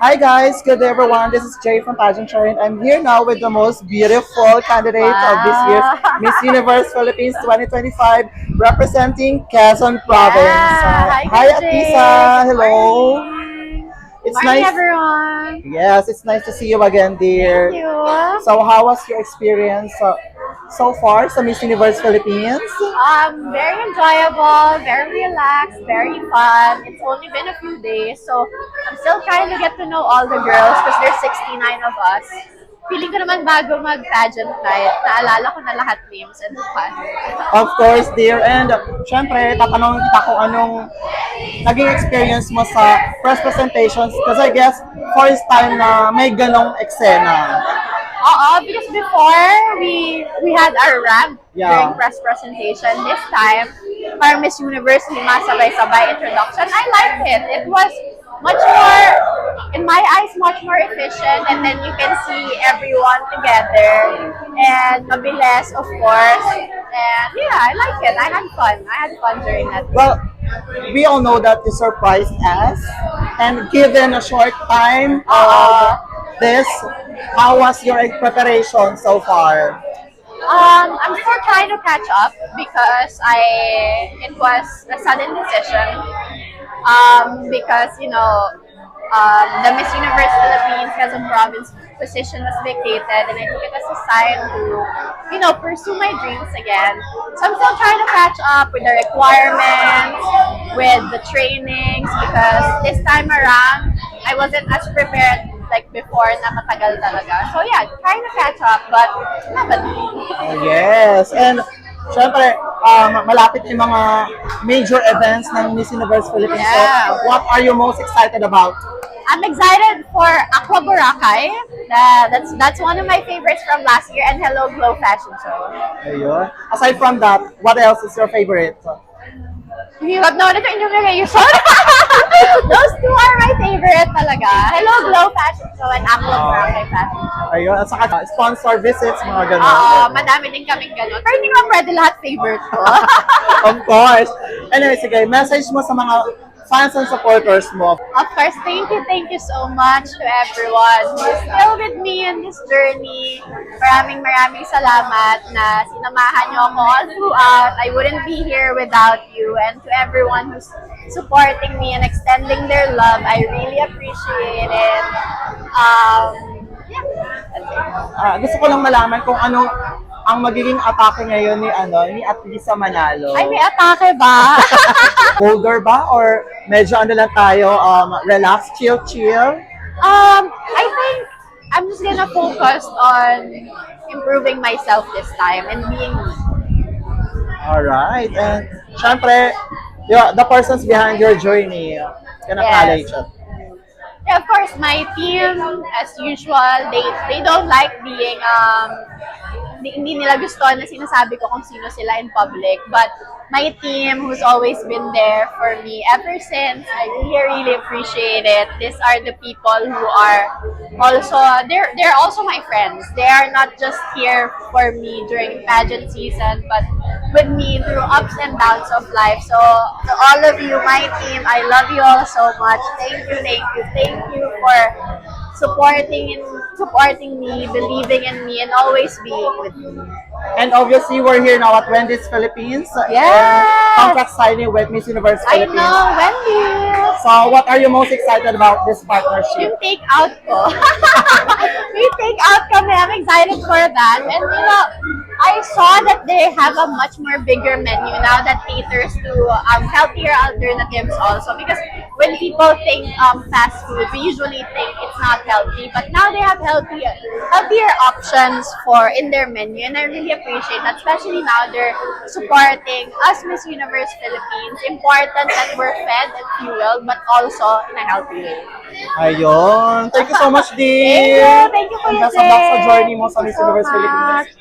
Hi guys, good day everyone. This is Jay from Pageantry and I'm here now with the most beautiful candidate of this year's Wow. Miss Universe Philippines 2025 representing Quezon Province. Hi, Hi Kuya Jay. Atisa, Good hello. morning. Good It's morning, nice. everyone. Yes, it's nice to see you again, Thank dear. you. So how was your experience so far sa Miss Universe Philippines? Very enjoyable, very relaxed, very fun. It's only been a few days, so I'm still trying to get to know all the girls because there's 69 of us. Feeling ko naman bago mag-pageant night, naalala ko na lahat names and fun. Of course, dear. And syempre, tatanungin kita kung anong naging experience mo sa press presentations kasi I guess first time na may ganong eksena. Because before we had our ramp Yeah. during press presentation. This time, para Miss Universe, lima sabay-sabay introduction. I liked it. It was much more, in my eyes, much more efficient, and then you can see everyone together and mabilis, of course. And yeah, I like it. I had fun. I had fun during that. Well, we all know that you surprised us and given a short time of this, how was your preparation so far? I'm still trying to catch up because it was a sudden decision. Because the Miss Universe Philippines Quezon Province position was vacated, and I took it as a sign to pursue my dreams again. So I'm still trying to catch up with the requirements, with the trainings, because this time around I wasn't as prepared like before na matagal talaga. So yeah, trying to catch up, but never. Oh, yes. And syempre, malapit yung mga major events ng Miss Universe Philippines. Yeah. So, what are you most excited about? I'm excited for Aqua Boracay. That's one of my favorites from last year, and Hello Glow Fashion Show. Ayun. Aside from that, what else is your favorite? Hirap naman ito enumeration. Those two are my favorite talaga. Hello Glow Fashion Show and Aqua Boracay Fashion Show. Ayun. At saka sponsor visits, mga ganun. Madami din kaming gano'n. Pero hindi naman pwede lahat favorite ko. Of course. Anyway, sige, message mo sa mga fans and supporters mo. Of course, thank you so much to everyone who's still with me in this journey. Maraming salamat na sinamahan niyo ako all throughout. I wouldn't be here without you. And to everyone who's supporting me and extending their love, I really appreciate it. Yeah, that's it. Gusto ko lang malaman kung ano ang magiging atake ngayon ni Atlisa Manalo. Ay, may atake ba? Vulgar ba? Or medyo ano lang tayo, relax, chill? I think I'm just gonna focus on improving myself this time and being me. Alright. And syempre, the persons behind your journey, can acknowledge it. Yeah, of course, my team, as usual, they don't like being hindi nila gusto na sinasabi ko kung sino sila in public. But my team, who's always been there for me ever since, I really appreciate it. These are the people who are also, they're also my friends. They are not just here for me during pageant season, but with me through ups and downs of life. So to all of you, my team, I love you all so much. Thank you for supporting me, believing in me, and always being with me. And obviously, we're here now at Wendy's Philippines. Yes! And contract signing with Miss Universe I Philippines. know, Wendy. So, what are you most excited about this partnership? Yung take out ko. May take out kami. I'm excited for that. And I saw that they have a much more bigger menu now that caters to healthier alternatives also. Because when people think fast food, we usually think it's not healthy. But now they have healthier options in their menu. And I really appreciate that. Especially now they're supporting us, Miss Universe Philippines. Important that we're fed and fueled, but also in a healthy way. Ayun. Thank you so much, dear. Thank you, Kuya Best of luck sa Jay. journey mo sa Thank Miss you so Universe much. Philippines.